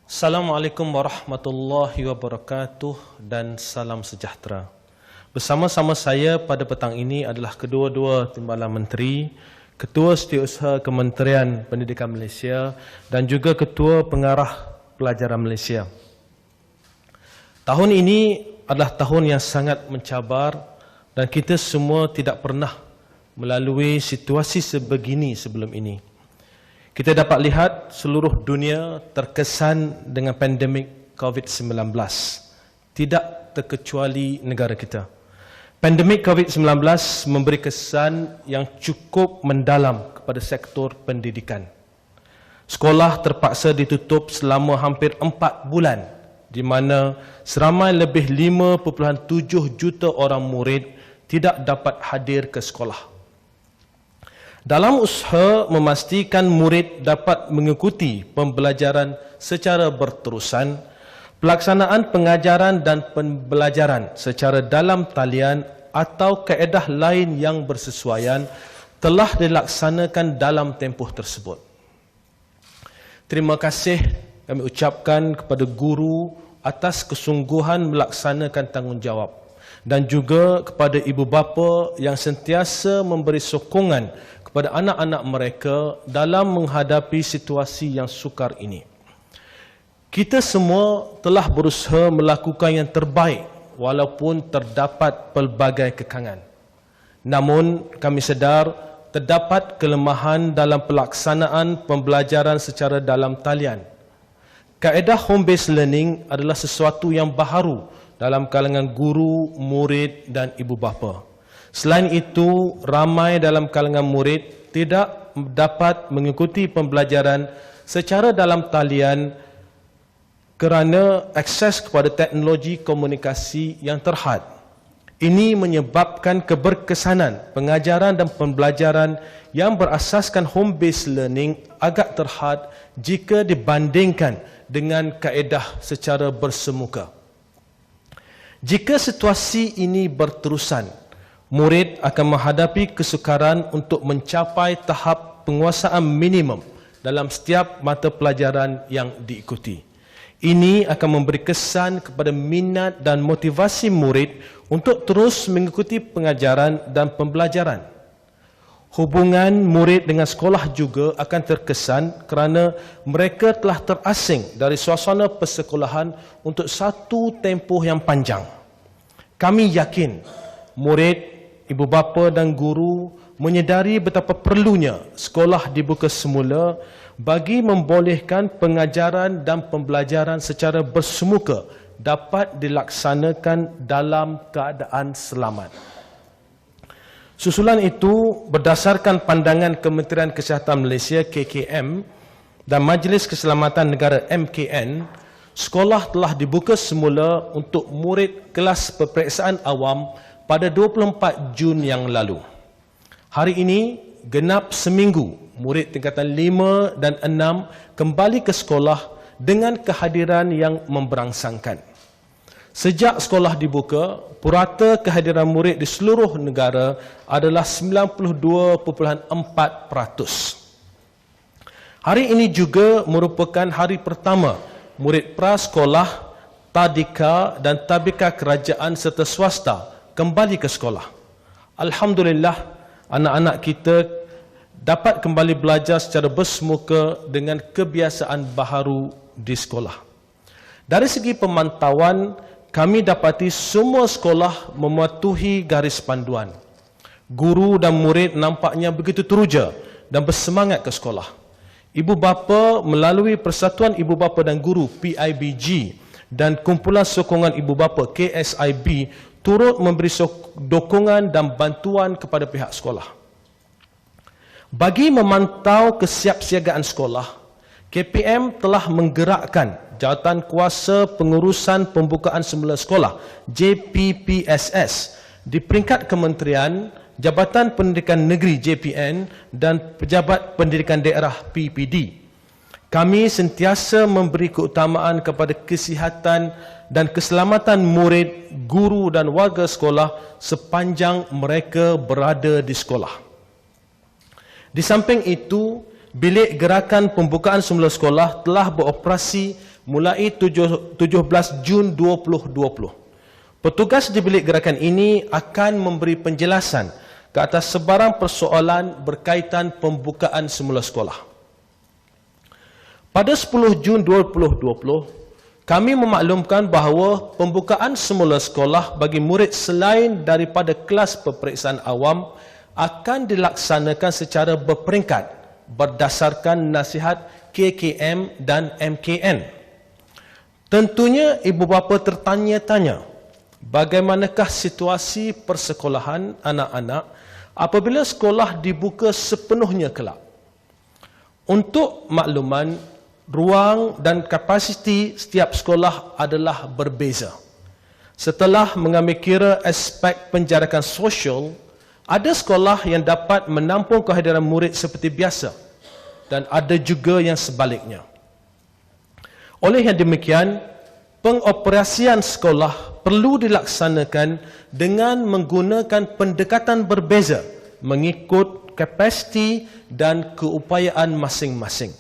Assalamualaikum warahmatullahi wabarakatuh dan salam sejahtera. Bersama-sama saya pada petang ini adalah kedua-dua Timbalan Menteri, Ketua Setiausaha Kementerian Pendidikan Malaysia dan juga Ketua Pengarah Pelajaran Malaysia. Tahun ini adalah tahun yang sangat mencabar dan kita semua tidak pernah melalui situasi sebegini sebelum ini. Kita dapat lihat seluruh dunia terkesan dengan pandemik COVID-19. Tidak terkecuali negara kita. Pandemik COVID-19 memberi kesan yang cukup mendalam kepada sektor pendidikan. Sekolah terpaksa ditutup selama hampir 4 bulan, di mana seramai lebih 5.7 juta orang murid tidak dapat hadir ke sekolah. Dalam usaha memastikan murid dapat mengikuti pembelajaran secara berterusan, pelaksanaan pengajaran dan pembelajaran secara dalam talian atau kaedah lain yang bersesuaian telah dilaksanakan dalam tempoh tersebut. Terima kasih kami ucapkan kepada guru atas kesungguhan melaksanakan tanggungjawab dan juga kepada ibu bapa yang sentiasa memberi sokongan kepada anak-anak mereka dalam menghadapi situasi yang sukar ini. Kita semua telah berusaha melakukan yang terbaik walaupun terdapat pelbagai kekangan. Namun kami sedar terdapat kelemahan dalam pelaksanaan pembelajaran secara dalam talian. Kaedah home-based learning adalah sesuatu yang baharu dalam kalangan guru, murid dan ibu bapa. Selain itu, ramai dalam kalangan murid tidak dapat mengikuti pembelajaran secara dalam talian kerana akses kepada teknologi komunikasi yang terhad. Ini menyebabkan keberkesanan pengajaran dan pembelajaran yang berasaskan home-based learning agak terhad jika dibandingkan dengan kaedah secara bersemuka. Jika situasi ini berterusan, murid akan menghadapi kesukaran untuk mencapai tahap penguasaan minimum dalam setiap mata pelajaran yang diikuti. Ini akan memberi kesan kepada minat dan motivasi murid untuk terus mengikuti pengajaran dan pembelajaran. Hubungan murid dengan sekolah juga akan terkesan kerana mereka telah terasing dari suasana persekolahan untuk satu tempoh yang panjang. Kami yakin murid, ibu bapa dan guru menyedari betapa perlunya sekolah dibuka semula bagi membolehkan pengajaran dan pembelajaran secara bersemuka dapat dilaksanakan dalam keadaan selamat. Susulan itu berdasarkan pandangan Kementerian Kesihatan Malaysia KKM dan Majlis Keselamatan Negara MKN, sekolah telah dibuka semula untuk murid kelas peperiksaan awam pada 24 Jun yang lalu. Hari ini, genap seminggu, murid tingkatan 5 dan 6 kembali ke sekolah dengan kehadiran yang memberangsangkan. Sejak sekolah dibuka, purata kehadiran murid di seluruh negara adalah 92.4%. Hari ini juga merupakan hari pertama murid prasekolah, tadika dan tabika kerajaan serta swasta kembali ke sekolah. Alhamdulillah, anak-anak kita dapat kembali belajar secara bersemuka dengan kebiasaan baharu di sekolah. Dari segi pemantauan, kami dapati semua sekolah mematuhi garis panduan. Guru dan murid nampaknya begitu teruja dan bersemangat ke sekolah. Ibu bapa melalui Persatuan Ibu Bapa dan Guru PIBG dan Kumpulan Sokongan Ibu Bapa KSIB turut memberi dukungan dan bantuan kepada pihak sekolah. Bagi memantau kesiapsiagaan sekolah, KPM telah menggerakkan Jawatan Kuasa Pengurusan Pembukaan Semula Sekolah JPPSS di peringkat kementerian, Jabatan Pendidikan Negeri JPN dan Pejabat Pendidikan Daerah PPD. Kami sentiasa memberi keutamaan kepada kesihatan dan keselamatan murid, guru dan warga sekolah sepanjang mereka berada di sekolah. Di samping itu, Bilik Gerakan Pembukaan Semula Sekolah telah beroperasi mulai 17 Jun 2020. Petugas di bilik gerakan ini akan memberi penjelasan ke atas sebarang persoalan berkaitan pembukaan semula sekolah. Pada 10 Jun 2020, kami memaklumkan bahawa pembukaan semula sekolah bagi murid selain daripada kelas peperiksaan awam akan dilaksanakan secara berperingkat berdasarkan nasihat KKM dan MKN. Tentunya ibu bapa tertanya-tanya, bagaimanakah situasi persekolahan anak-anak apabila sekolah dibuka sepenuhnya kelak? Untuk makluman, ruang dan kapasiti setiap sekolah adalah berbeza. Setelah mengambil kira aspek penjarakan sosial, ada sekolah yang dapat menampung kehadiran murid seperti biasa dan ada juga yang sebaliknya. Oleh yang demikian, pengoperasian sekolah perlu dilaksanakan dengan menggunakan pendekatan berbeza mengikut kapasiti dan keupayaan masing-masing.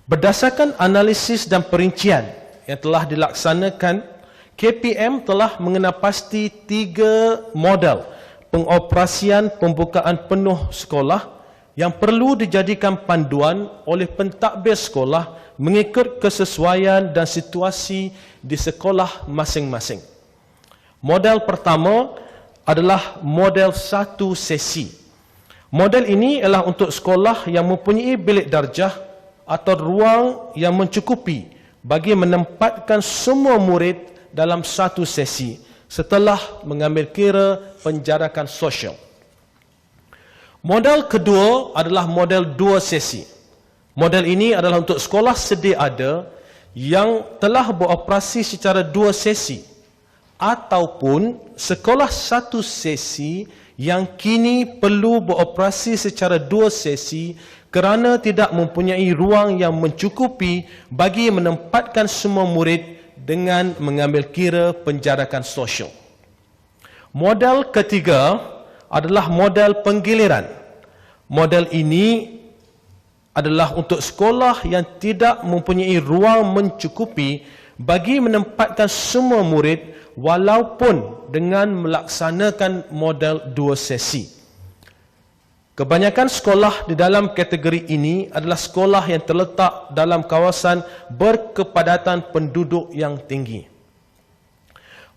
Berdasarkan analisis dan perincian yang telah dilaksanakan, KPM telah mengenal pasti 3 model pengoperasian pembukaan penuh sekolah yang perlu dijadikan panduan oleh pentadbir sekolah mengikut kesesuaian dan situasi di sekolah masing-masing. Model pertama adalah model 1 sesi. Model ini ialah untuk sekolah yang mempunyai bilik darjah atau ruang yang mencukupi bagi menempatkan semua murid dalam satu sesi setelah mengambil kira penjarakan sosial. Model kedua adalah model 2 sesi. Model ini adalah untuk sekolah sedia ada yang telah beroperasi secara 2 sesi ataupun sekolah 1 sesi yang kini perlu beroperasi secara 2 sesi kerana tidak mempunyai ruang yang mencukupi bagi menempatkan semua murid dengan mengambil kira penjarakan sosial. Model ketiga adalah model penggiliran. Model ini adalah untuk sekolah yang tidak mempunyai ruang mencukupi bagi menempatkan semua murid walaupun dengan melaksanakan model 2 sesi. Kebanyakan sekolah di dalam kategori ini adalah sekolah yang terletak dalam kawasan berkepadatan penduduk yang tinggi.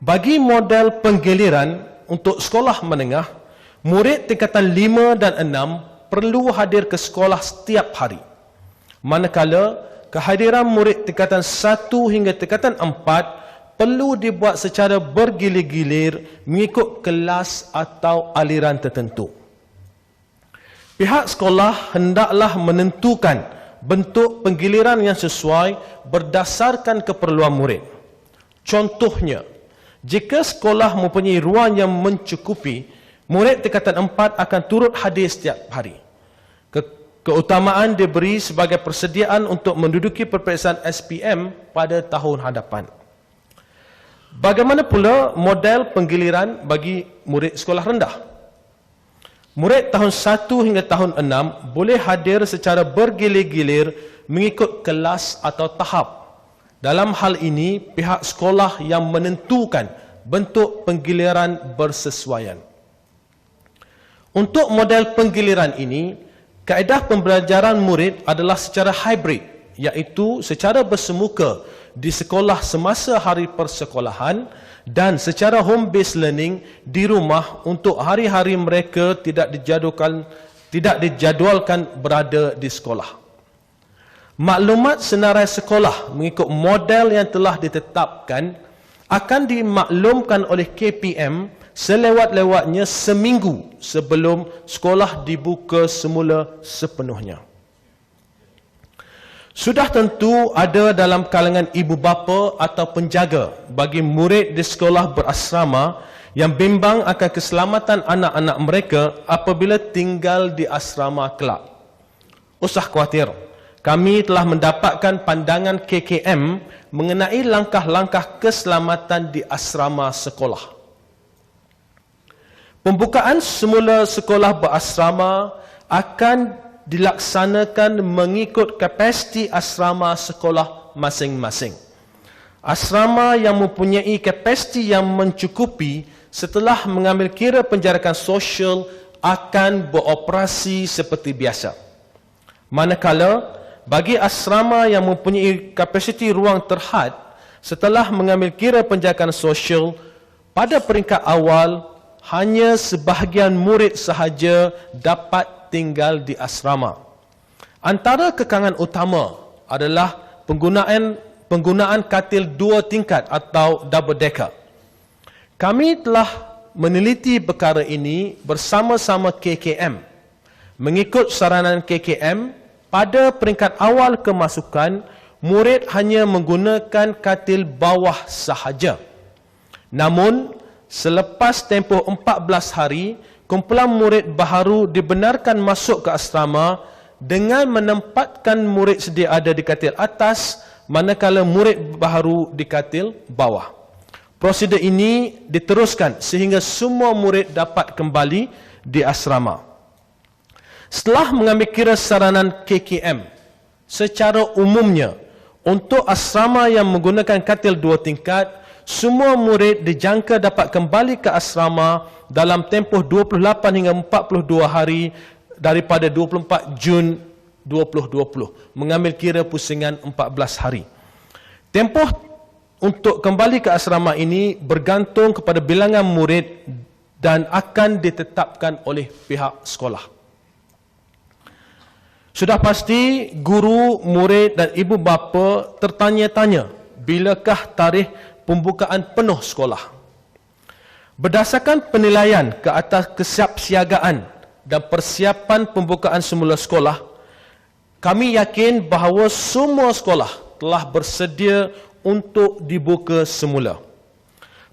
Bagi model penggiliran untuk sekolah menengah, murid tingkatan 5 dan 6 perlu hadir ke sekolah setiap hari. Manakala kehadiran murid tingkatan 1 hingga tingkatan 4 perlu dibuat secara bergilir-gilir mengikut kelas atau aliran tertentu. Pihak sekolah hendaklah menentukan bentuk penggiliran yang sesuai berdasarkan keperluan murid. Contohnya, jika sekolah mempunyai ruang yang mencukupi, murid tingkatan 4 akan turut hadir setiap hari. Keutamaan diberi sebagai persediaan untuk menduduki peperiksaan SPM pada tahun hadapan. Bagaimana pula model penggiliran bagi murid sekolah rendah? Murid tahun 1 hingga tahun 6 boleh hadir secara bergilir-gilir mengikut kelas atau tahap. Dalam hal ini, pihak sekolah yang menentukan bentuk penggiliran bersesuaian. Untuk model penggiliran ini, kaedah pembelajaran murid adalah secara hybrid, iaitu secara bersemuka di sekolah semasa hari persekolahan dan secara home based learning di rumah untuk hari-hari mereka tidak dijadualkan berada di sekolah. Maklumat senarai sekolah mengikut model yang telah ditetapkan akan dimaklumkan oleh KPM selewat-lewatnya seminggu sebelum sekolah dibuka semula sepenuhnya. Sudah tentu ada dalam kalangan ibu bapa atau penjaga bagi murid di sekolah berasrama yang bimbang akan keselamatan anak-anak mereka apabila tinggal di asrama kelak. Usah khawatir, kami telah mendapatkan pandangan KKM mengenai langkah-langkah keselamatan di asrama sekolah. Pembukaan semula sekolah berasrama akan dilaksanakan mengikut kapasiti asrama sekolah masing-masing. Asrama yang mempunyai kapasiti yang mencukupi setelah mengambil kira penjarakan sosial akan beroperasi seperti biasa. Manakala, bagi asrama yang mempunyai kapasiti ruang terhad setelah mengambil kira penjarakan sosial, pada peringkat awal, hanya sebahagian murid sahaja dapat tinggal di asrama. Antara kekangan utama adalah penggunaan katil 2 tingkat atau double decker. Kami telah meneliti perkara ini bersama-sama KKM. Mengikut saranan KKM, pada peringkat awal kemasukan, murid hanya menggunakan katil bawah sahaja. Namun, selepas tempoh 14 hari, kumpulan murid baharu dibenarkan masuk ke asrama dengan menempatkan murid sedia ada di katil atas, manakala murid baharu di katil bawah. Prosedur ini diteruskan sehingga semua murid dapat kembali di asrama. Setelah mengambil kira saranan KKM, secara umumnya, untuk asrama yang menggunakan katil 2 tingkat, semua murid dijangka dapat kembali ke asrama dalam tempoh 28 hingga 42 hari daripada 24 Jun 2020, mengambil kira pusingan 14 hari. Tempoh untuk kembali ke asrama ini bergantung kepada bilangan murid dan akan ditetapkan oleh pihak sekolah. Sudah pasti guru, murid dan ibu bapa tertanya-tanya bilakah tarikh pembukaan penuh sekolah. Berdasarkan penilaian ke atas kesiapsiagaan dan persiapan pembukaan semula sekolah, kami yakin bahawa semua sekolah telah bersedia untuk dibuka semula.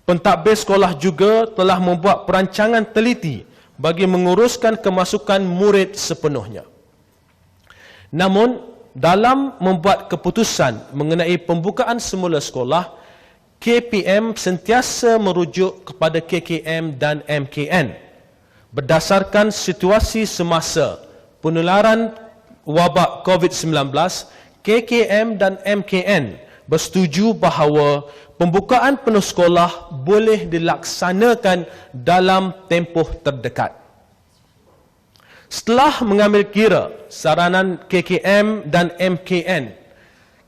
Pentadbir sekolah juga telah membuat perancangan teliti bagi menguruskan kemasukan murid sepenuhnya. Namun, dalam membuat keputusan mengenai pembukaan semula sekolah, KPM sentiasa merujuk kepada KKM dan MKN. Berdasarkan situasi semasa penularan wabak COVID-19, KKM dan MKN bersetuju bahawa pembukaan penuh sekolah boleh dilaksanakan dalam tempoh terdekat. Setelah mengambil kira saranan KKM dan MKN,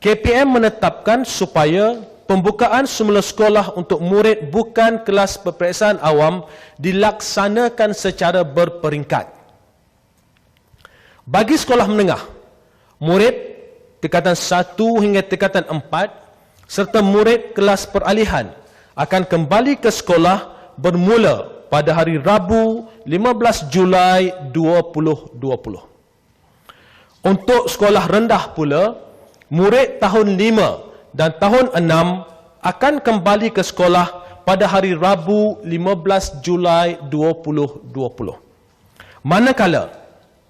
KPM menetapkan supaya pembukaan semula sekolah untuk murid bukan kelas peperiksaan awam dilaksanakan secara berperingkat. Bagi sekolah menengah, murid tingkatan 1 hingga tingkatan 4 serta murid kelas peralihan akan kembali ke sekolah bermula pada hari Rabu 15 Julai 2020. Untuk sekolah rendah pula, murid tahun 5 dan tahun 6 akan kembali ke sekolah pada hari Rabu 15 Julai 2020. Manakala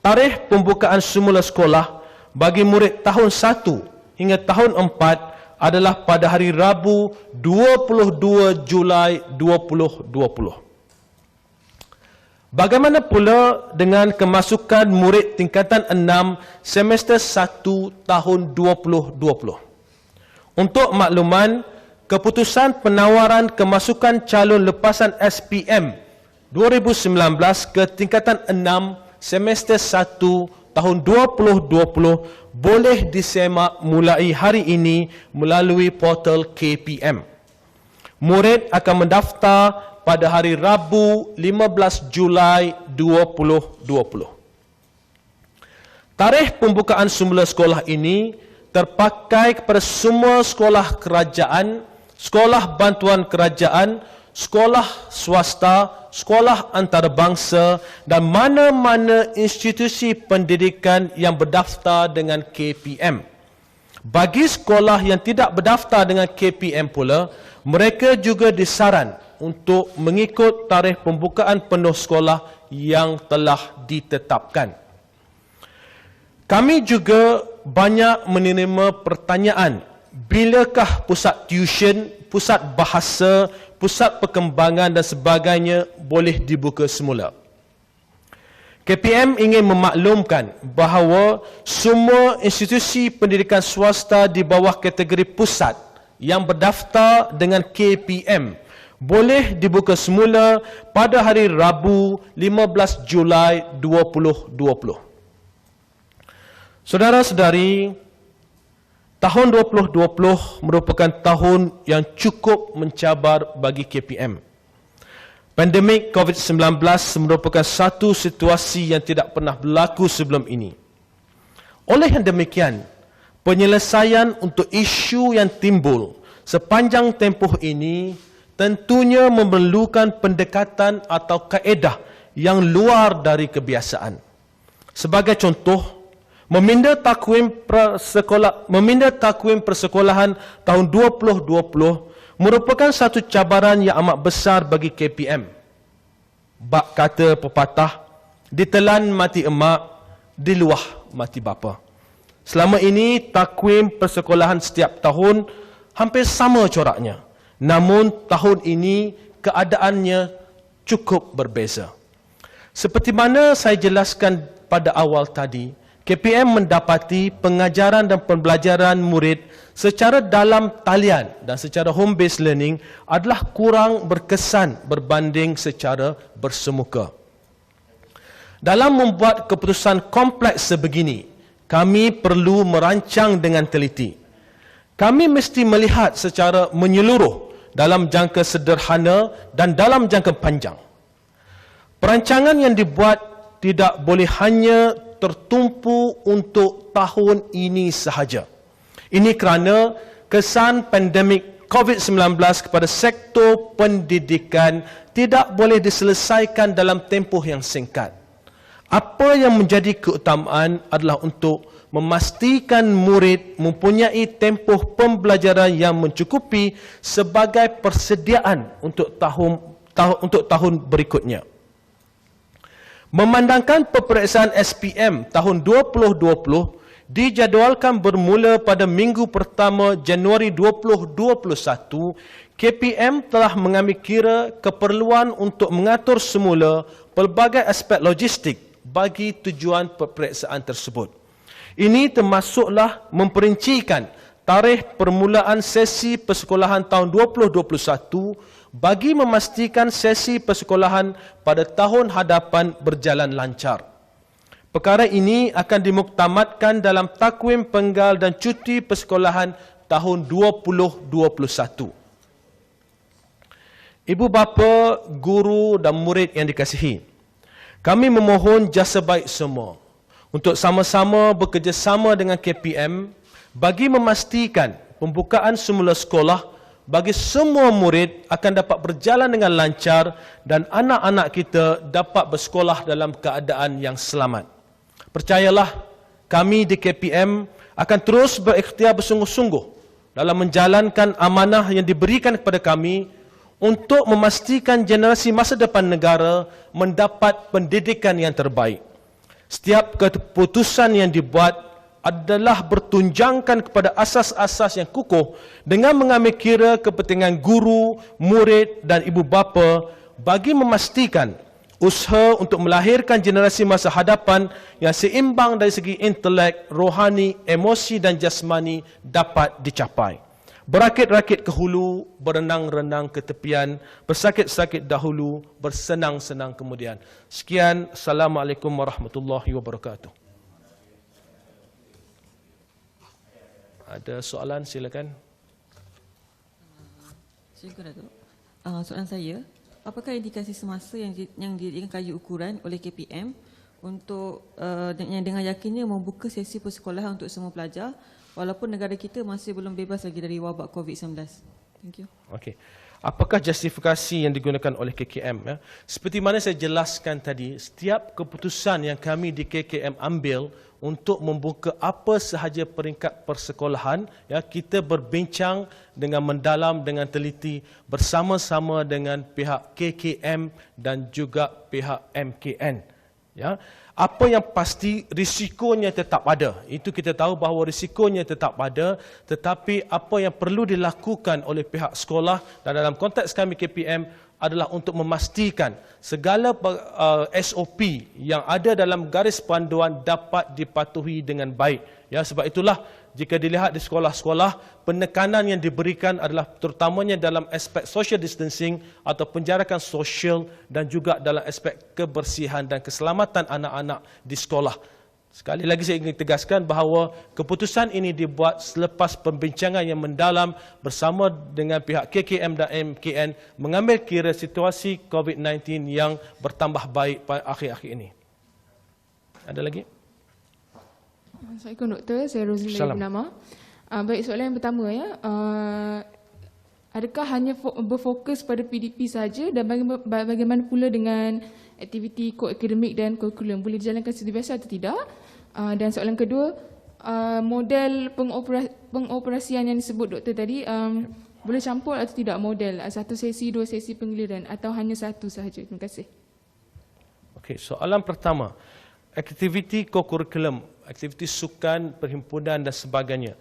tarikh pembukaan semula sekolah bagi murid tahun 1 hingga tahun 4 adalah pada hari Rabu 22 Julai 2020. Bagaimana pula dengan kemasukan murid tingkatan 6 semester 1 tahun 2020? Untuk makluman, keputusan penawaran kemasukan calon lepasan SPM 2019 ke tingkatan 6 semester 1 tahun 2020 boleh disemak mulai hari ini melalui portal KPM. Murid akan mendaftar pada hari Rabu 15 Julai 2020. Tarikh pembukaan semula sekolah ini terpakai kepada semua sekolah kerajaan, sekolah bantuan kerajaan, sekolah swasta, sekolah antarabangsa dan mana-mana institusi pendidikan yang berdaftar dengan KPM. Bagi sekolah yang tidak berdaftar dengan KPM pula, mereka juga disaran untuk mengikut tarikh pembukaan penuh sekolah yang telah ditetapkan. Kami juga banyak menerima pertanyaan, bilakah pusat tuition, pusat bahasa, pusat perkembangan dan sebagainya boleh dibuka semula. KPM ingin memaklumkan bahawa semua institusi pendidikan swasta di bawah kategori pusat yang berdaftar dengan KPM boleh dibuka semula pada hari Rabu 15 Julai 2020. Saudara-saudari, tahun 2020 merupakan tahun yang cukup mencabar bagi KPM. Pandemik COVID-19 merupakan satu situasi yang tidak pernah berlaku sebelum ini. Oleh yang demikian, penyelesaian untuk isu yang timbul sepanjang tempoh ini tentunya memerlukan pendekatan atau kaedah yang luar dari kebiasaan. Sebagai contoh, meminda takwim persekolahan tahun 2020 merupakan satu cabaran yang amat besar bagi KPM. Bak kata pepatah, ditelan mati emak, diluah mati bapa. Selama ini, takwim persekolahan setiap tahun hampir sama coraknya. Namun, tahun ini keadaannya cukup berbeza. Seperti mana saya jelaskan pada awal tadi, KPM mendapati pengajaran dan pembelajaran murid secara dalam talian dan secara home based learning adalah kurang berkesan berbanding secara bersemuka. Dalam membuat keputusan kompleks sebegini, kami perlu merancang dengan teliti. Kami mesti melihat secara menyeluruh dalam jangka sederhana dan dalam jangka panjang. Perancangan yang dibuat tidak boleh hanya tertumpu untuk tahun ini sahaja. Ini kerana kesan pandemik COVID-19 kepada sektor pendidikan tidak boleh diselesaikan dalam tempoh yang singkat. Apa yang menjadi keutamaan adalah untuk memastikan murid mempunyai tempoh pembelajaran yang mencukupi sebagai persediaan untuk tahun berikutnya. Memandangkan peperiksaan SPM tahun 2020 dijadualkan bermula pada minggu pertama Januari 2021, KPM telah mengambil kira keperluan untuk mengatur semula pelbagai aspek logistik bagi tujuan peperiksaan tersebut. Ini termasuklah memperincikan tarikh permulaan sesi persekolahan tahun 2021 bagi memastikan sesi persekolahan pada tahun hadapan berjalan lancar. Perkara ini akan dimuktamadkan dalam takwim penggal dan cuti persekolahan tahun 2021. Ibu bapa, guru dan murid yang dikasihi, kami memohon jasa baik semua untuk sama-sama bekerjasama dengan KPM bagi memastikan pembukaan semula sekolah bagi semua murid akan dapat berjalan dengan lancar dan anak-anak kita dapat bersekolah dalam keadaan yang selamat. Percayalah, kami di KPM akan terus berikhtiar bersungguh-sungguh dalam menjalankan amanah yang diberikan kepada kami untuk memastikan generasi masa depan negara mendapat pendidikan yang terbaik. Setiap keputusan yang dibuat adalah bertunjangkan kepada asas-asas yang kukuh dengan mengambil kira kepentingan guru, murid dan ibu bapa bagi memastikan usaha untuk melahirkan generasi masa hadapan yang seimbang dari segi intelek, rohani, emosi dan jasmani dapat dicapai. Berakit-rakit ke hulu, berenang-renang ke tepian, bersakit-sakit dahulu, bersenang-senang kemudian. Sekian, Assalamualaikum warahmatullahi wabarakatuh. Ada soalan, silakan. Syukur Datuk. Soalan saya, apakah indikasi semasa yang dijadikan kayu ukuran oleh KPM untuk yang dengan yakinnya membuka sesi persekolahan untuk semua pelajar walaupun negara kita masih belum bebas lagi dari wabak COVID-19? Thank you. Okey. Apakah justifikasi yang digunakan oleh KKM? Ya? Seperti mana saya jelaskan tadi, setiap keputusan yang kami di KKM ambil untuk membuka apa sahaja peringkat persekolahan, ya, kita berbincang dengan mendalam, dengan teliti bersama-sama dengan pihak KKM dan juga pihak MKN. Ya. Apa yang pasti risikonya tetap ada. Itu kita tahu bahawa risikonya tetap ada, tetapi apa yang perlu dilakukan oleh pihak sekolah dan dalam konteks kami KPM adalah untuk memastikan segala SOP yang ada dalam garis panduan dapat dipatuhi dengan baik. Ya, sebab itulah jika dilihat di sekolah-sekolah, penekanan yang diberikan adalah terutamanya dalam aspek social distancing atau penjarakan sosial dan juga dalam aspek kebersihan dan keselamatan anak-anak di sekolah. Sekali lagi saya ingin tegaskan bahawa keputusan ini dibuat selepas pembincangan yang mendalam bersama dengan pihak KKM dan MKN mengambil kira situasi COVID-19 yang bertambah baik pada akhir-akhir ini. Ada lagi? Assalamualaikum Doktor, saya Roslyn dari Bernama. Baik, soalan yang pertama ya. Adakah hanya berfokus pada PDP saja dan bagaimana pula dengan aktiviti ko-akademik dan kurikulum? Boleh dijalankan seperti biasa atau tidak? Dan soalan kedua, model pengoperasian yang disebut Doktor tadi, boleh campur atau tidak model? Satu sesi, dua sesi penggiliran atau hanya satu sahaja? Terima kasih. Okey, soalan pertama. Aktiviti ko-kurikulum, aktiviti sukan, perhimpunan dan sebagainya.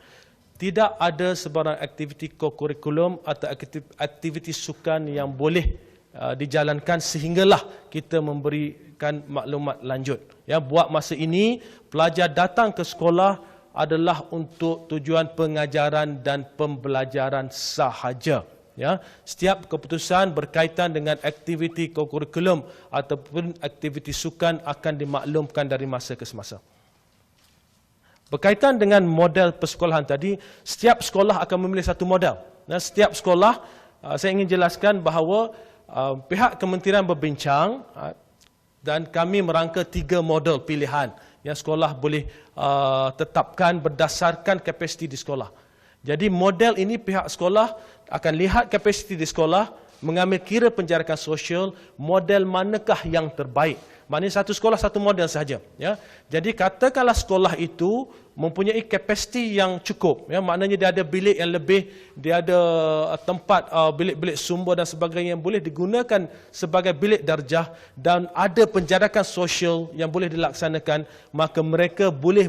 Tidak ada sebarang aktiviti ko-kurikulum atau aktiviti sukan yang boleh dijalankan sehinggalah kita memberikan maklumat lanjut. Ya, buat masa ini pelajar datang ke sekolah adalah untuk tujuan pengajaran dan pembelajaran sahaja. Ya, setiap keputusan berkaitan dengan aktiviti ko-kurikulum ataupun aktiviti sukan akan dimaklumkan dari masa ke semasa. Berkaitan dengan model persekolahan tadi, setiap sekolah akan memilih satu model. Dan setiap sekolah, saya ingin jelaskan bahawa pihak kementerian berbincang dan kami merangka 3 model pilihan yang sekolah boleh tetapkan berdasarkan kapasiti di sekolah. Jadi model ini pihak sekolah akan lihat kapasiti di sekolah, mengambil kira penjarakan sosial, model manakah yang terbaik. Maknanya satu sekolah satu model sahaja. Ya. Jadi katakanlah sekolah itu mempunyai kapasiti yang cukup. Ya. Maknanya dia ada bilik yang lebih, dia ada tempat bilik-bilik sumber dan sebagainya yang boleh digunakan sebagai bilik darjah dan ada penjarakan sosial yang boleh dilaksanakan, maka mereka boleh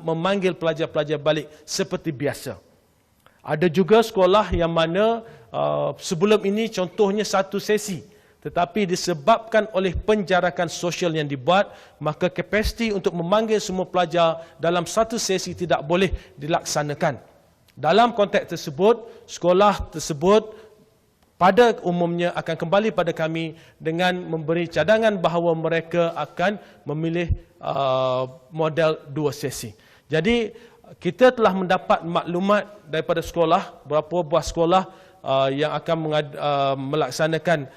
memanggil pelajar-pelajar balik seperti biasa. Ada juga sekolah yang mana sebelum ini contohnya satu sesi, tetapi disebabkan oleh penjarakan sosial yang dibuat, maka kapasiti untuk memanggil semua pelajar dalam satu sesi tidak boleh dilaksanakan. Dalam konteks tersebut, sekolah tersebut pada umumnya akan kembali pada kami dengan memberi cadangan bahawa mereka akan memilih model 2 sesi. Jadi kita telah mendapat maklumat daripada sekolah, beberapa buah sekolah yang akan melaksanakan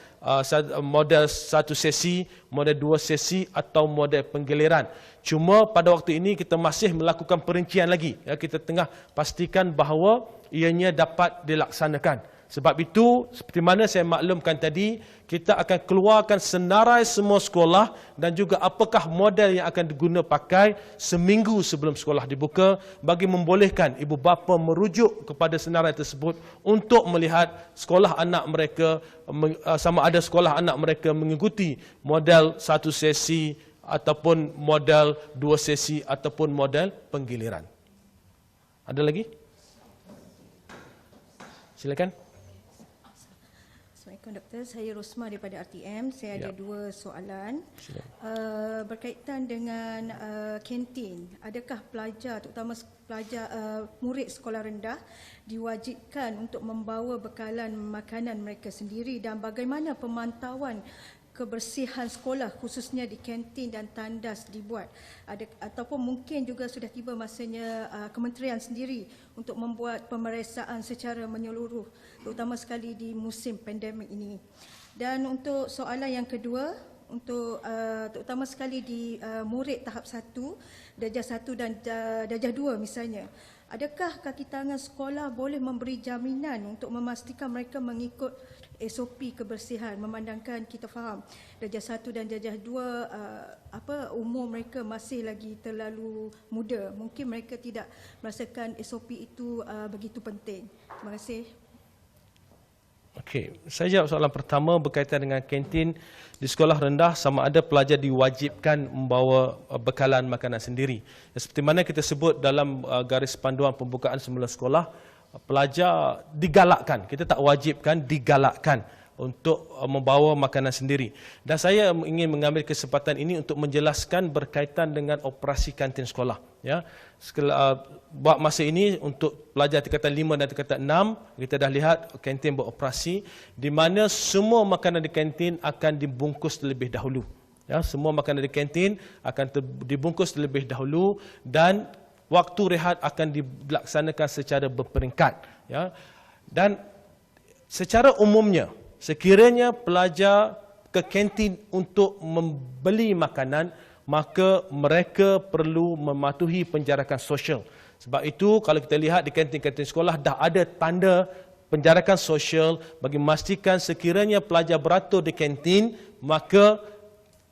model 1 sesi, model 2 sesi atau model penggiliran. Cuma pada waktu ini kita masih melakukan perincian lagi. Ya, kita tengah pastikan bahawa ianya dapat dilaksanakan. Sebab itu, seperti mana saya maklumkan tadi, kita akan keluarkan senarai semua sekolah dan juga apakah model yang akan diguna pakai seminggu sebelum sekolah dibuka bagi membolehkan ibu bapa merujuk kepada senarai tersebut untuk melihat sekolah anak mereka, sama ada sekolah anak mereka mengikuti model 1 sesi ataupun model 2 sesi ataupun model penggiliran. Ada lagi? Silakan. Assalamualaikum Doktor, saya Rosma daripada RTM. Saya ada 2 soalan berkaitan dengan kantin. Adakah pelajar, terutama pelajar murid sekolah rendah diwajibkan untuk membawa bekalan makanan mereka sendiri dan bagaimana pemantauan kebersihan sekolah khususnya di kantin dan tandas dibuat? Ataupun mungkin juga sudah tiba masanya kementerian sendiri untuk membuat pemeriksaan secara menyeluruh, terutama sekali di musim pandemik ini. Dan untuk soalan yang kedua, untuk terutama sekali di murid tahap 1, darjah 1 dan darjah 2 misalnya, adakah kaki tangan sekolah boleh memberi jaminan untuk memastikan mereka mengikut SOP kebersihan, memandangkan kita faham darjah 1 dan darjah 2 umur mereka masih lagi terlalu muda. Mungkin mereka tidak merasakan SOP itu begitu penting. Terima kasih. Okey, saya jawab soalan pertama berkaitan dengan kantin di sekolah rendah, sama ada pelajar diwajibkan membawa bekalan makanan sendiri. Seperti mana kita sebut dalam garis panduan pembukaan semula sekolah, pelajar digalakkan, kita tak wajibkan, digalakkan untuk membawa makanan sendiri. Dan saya ingin mengambil kesempatan ini untuk menjelaskan berkaitan dengan operasi kantin sekolah. Ya, buat masa ini untuk pelajar tingkatan 5 dan tingkatan 6, kita dah lihat kantin beroperasi di mana semua makanan di kantin akan dibungkus terlebih dahulu. Ya, semua makanan di kantin akan dibungkus terlebih dahulu dan waktu rehat akan dilaksanakan secara berperingkat. Ya, dan secara umumnya, sekiranya pelajar ke kantin untuk membeli makanan, maka mereka perlu mematuhi penjarakan sosial. Sebab itu kalau kita lihat di kantin-kantin sekolah dah ada tanda penjarakan sosial bagi memastikan sekiranya pelajar beratur di kantin, maka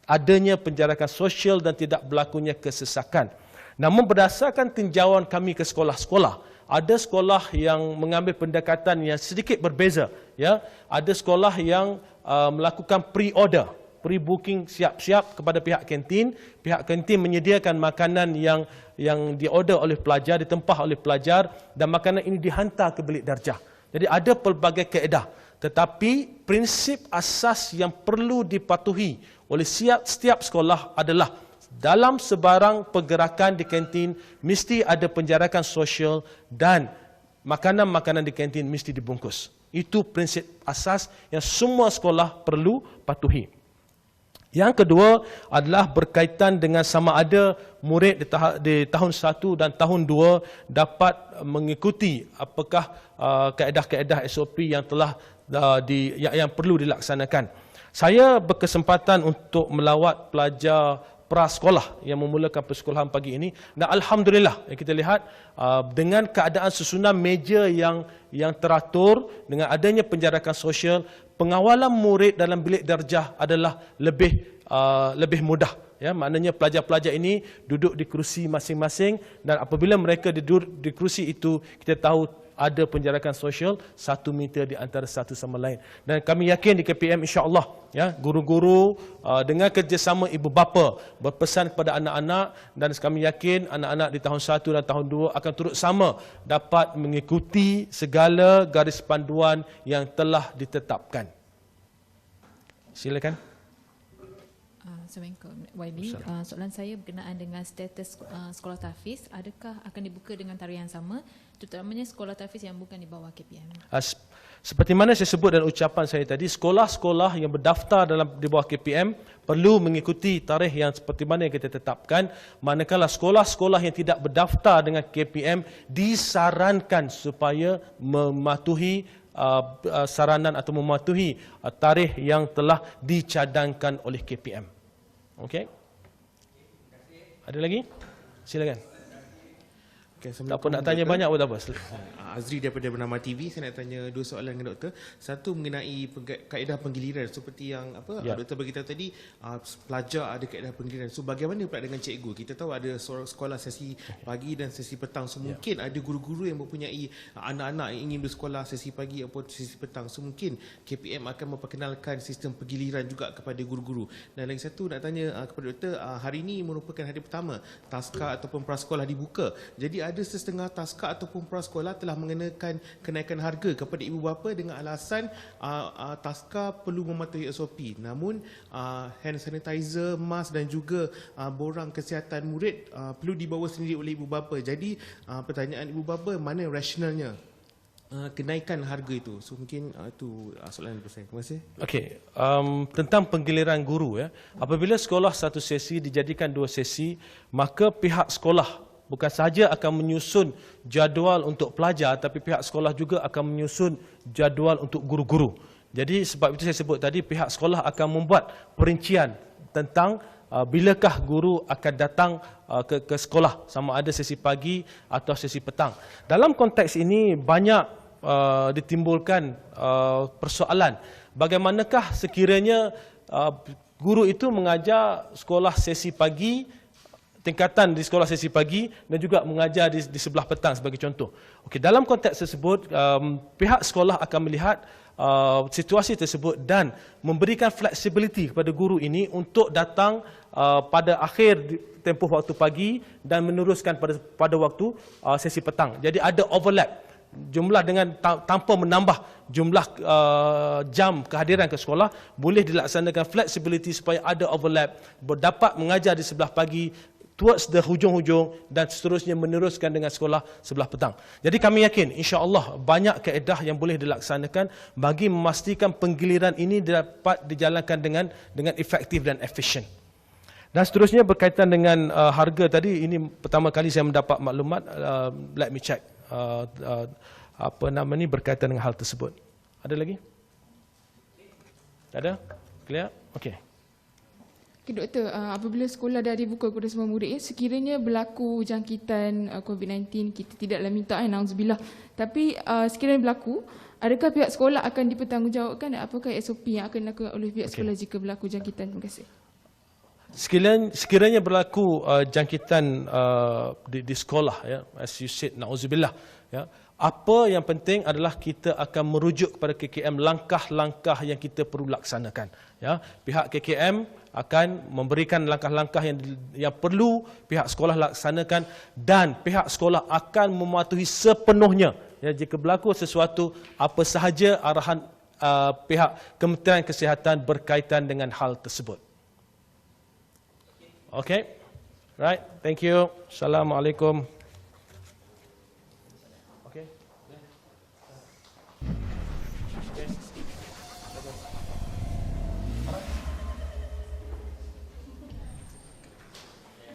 adanya penjarakan sosial dan tidak berlakunya kesesakan. Namun berdasarkan tinjauan kami ke sekolah-sekolah, ada sekolah yang mengambil pendekatan yang sedikit berbeza. Ya, ada sekolah yang melakukan pre-order, pre-booking siap-siap kepada pihak kantin. Pihak kantin menyediakan makanan yang diorder oleh pelajar, ditempah oleh pelajar dan makanan ini dihantar ke bilik darjah. Jadi ada pelbagai kaedah. Tetapi prinsip asas yang perlu dipatuhi oleh setiap sekolah adalah dalam sebarang pergerakan di kantin mesti ada penjarakan sosial dan makanan-makanan di kantin mesti dibungkus. Itu prinsip asas yang semua sekolah perlu patuhi. Yang kedua adalah berkaitan dengan sama ada murid di tahun 1 dan tahun 2 dapat mengikuti apakah kaedah-kaedah SOP yang telah yang perlu dilaksanakan. Saya berkesempatan untuk melawat pelajar prasekolah yang memulakan persekolahan pagi ini dan alhamdulillah kita lihat dengan keadaan susunan meja yang teratur dengan adanya penjarakan sosial, pengawalan murid dalam bilik darjah adalah lebih mudah. Ya, maknanya pelajar-pelajar ini duduk di kerusi masing-masing dan apabila mereka duduk di kerusi itu, kita tahu ada penjarakan sosial 1 meter di antara satu sama lain. Dan kami yakin di KPM insya-Allah ya, guru-guru dengan kerjasama ibu bapa berpesan kepada anak-anak dan kami yakin anak-anak di tahun 1 dan tahun 2 akan turut sama dapat mengikuti segala garis panduan yang telah ditetapkan. Silakan. Assalamualaikum YB. Soalan saya berkenaan dengan status sekolah tahfiz. Adakah akan dibuka dengan tarikh yang sama, terutamanya sekolah tahfiz yang bukan di bawah KPM? Seperti mana saya sebut dalam ucapan saya tadi, sekolah-sekolah yang berdaftar di bawah KPM perlu mengikuti tarikh yang seperti mana yang kita tetapkan. Manakala sekolah-sekolah yang tidak berdaftar dengan KPM disarankan supaya mematuhi saranan atau mematuhi tarikh yang telah dicadangkan oleh KPM. Okey. Ada lagi? Silakan. Okay, tak apa nak tanya banyak pun tak apa. Azri daripada Bernama TV, saya nak tanya 2 soalan dengan doktor. Satu mengenai kaedah penggiliran seperti yang doktor beritahu tadi, pelajar ada kaedah penggiliran. So bagaimana pula dengan cikgu? Kita tahu ada sekolah sesi pagi dan sesi petang. So mungkin ada guru-guru yang mempunyai anak-anak yang ingin bersekolah sesi pagi atau sesi petang. So mungkin KPM akan memperkenalkan sistem penggiliran juga kepada guru-guru. Dan lagi satu nak tanya kepada doktor, hari ini merupakan hari pertama taska ataupun prasekolah dibuka. Jadi ada setengah taska ataupun prasekolah telah mengenakan kenaikan harga kepada ibu bapa dengan alasan taska perlu mematuhi SOP. Namun hand sanitizer, mask dan juga borang kesihatan murid perlu dibawa sendiri oleh ibu bapa. Jadi pertanyaan ibu bapa, mana rasionalnya kenaikan harga itu? So mungkin itu soalan daripada saya. Terima kasih. Okey, tentang penggiliran guru ya. Apabila sekolah satu sesi dijadikan 2 sesi, maka pihak sekolah bukan sahaja akan menyusun jadual untuk pelajar, tapi pihak sekolah juga akan menyusun jadual untuk guru-guru. Jadi sebab itu saya sebut tadi, pihak sekolah akan membuat perincian tentang bilakah guru akan datang ke sekolah, sama ada sesi pagi atau sesi petang. Dalam konteks ini banyak ditimbulkan persoalan. Bagaimanakah sekiranya guru itu mengajar sekolah sesi pagi, tingkatan di sekolah sesi pagi dan juga mengajar di sebelah petang sebagai contoh. Okey, dalam konteks tersebut pihak sekolah akan melihat situasi tersebut dan memberikan flexibility kepada guru ini untuk datang pada akhir tempoh waktu pagi dan meneruskan pada waktu sesi petang. Jadi ada overlap jumlah dengan tanpa menambah jumlah jam kehadiran ke sekolah, boleh dilaksanakan flexibility supaya ada overlap, dapat mengajar di sebelah pagi towards the hujung-hujung dan seterusnya meneruskan dengan sekolah sebelah petang. Jadi kami yakin insya-Allah banyak kaedah yang boleh dilaksanakan bagi memastikan penggiliran ini dapat dijalankan dengan efektif dan efisien. Dan seterusnya berkaitan dengan harga tadi, ini pertama kali saya mendapat maklumat, let me check berkaitan dengan hal tersebut. Ada lagi? Tak ada? Clear? Okey. Okay, Doktor, apabila sekolah dah dibuka kepada semua murid, sekiranya berlaku jangkitan COVID-19, kita tidaklah minta, na'udzubillah. Tapi sekiranya berlaku, adakah pihak sekolah akan dipertanggungjawabkan dan apakah SOP yang akan dilakukan oleh pihak sekolah jika berlaku jangkitan? Terima kasih. Sekiranya berlaku jangkitan di sekolah, ya, as you said, na'udzubillah, ya, apa yang penting adalah kita akan merujuk kepada KKM langkah-langkah yang kita perlu laksanakan. Ya, pihak KKM akan memberikan langkah-langkah yang perlu pihak sekolah laksanakan dan pihak sekolah akan mematuhi sepenuhnya. Ya, jika berlaku sesuatu, apa sahaja arahan pihak Kementerian Kesihatan berkaitan dengan hal tersebut. Okay, right. Thank you. Assalamualaikum.